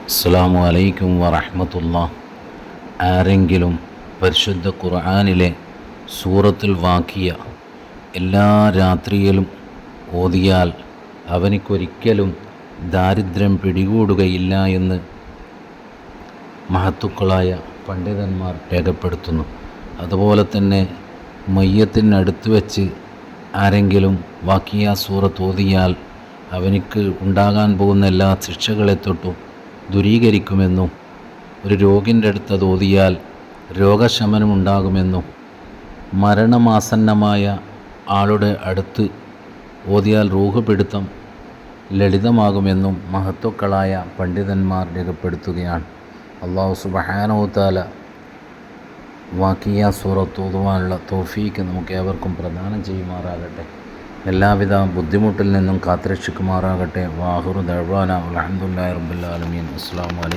അസ്സലാമു അലൈക്കും വറഹ്മത്തുള്ളാഹി. ആരെങ്കിലും പരിശുദ്ധ ഖുർആനിലെ സൂറത്തുൽ വാഖിയ എല്ലാ രാത്രിയിലും ഓതിയാൽ അവനിക്കൊരിക്കലും ദാരിദ്ര്യം പിടികൂടുകയില്ല എന്ന് മഹത്തുക്കളായ പണ്ഡിതന്മാർ രേഖപ്പെടുത്തുന്നു. അതുപോലെ തന്നെ മയ്യത്തിനടുത്ത് വെച്ച് ആരെങ്കിലും വാഖിയ സൂറത്ത് ഓതിയാൽ അവനിക്ക് ഉണ്ടാകാൻ പോകുന്ന എല്ലാ ശിക്ഷകളെ തൊട്ടും ദൂരീകരിക്കുമെന്നും ഒരു രോഗിൻ്റെ അടുത്ത് അത് ഓതിയാൽ രോഗശമനമുണ്ടാകുമെന്നും മരണമാസന്നമായ ആളുടെ അടുത്ത് ഓതിയാൽ റൂഹ് പിടുത്തം ലളിതമാകുമെന്നും മഹത്തുക്കളായ പണ്ഡിതന്മാർ രേഖപ്പെടുത്തുകയാണ്. അല്ലാഹു സുബ്ഹാനഹു വ തആല വാഖിയ സൂറത്ത് ഓതുവാനുള്ള തൗഫീക്ക് നമുക്ക് ഏവർക്കും പ്രദാനം ചെയ്യുമാറാകട്ടെ. എല്ലാവിധ ബുദ്ധിമുട്ടിൽ നിന്നും കാത്തുരക്ഷിക്കുമാറാകട്ടെ. വാഹിറു ദഅ്വാനാ അൽഹംദുലില്ലാഹി റബ്ബിൽ ആലമീൻ. അസ്സലാമു അലൈക്കും.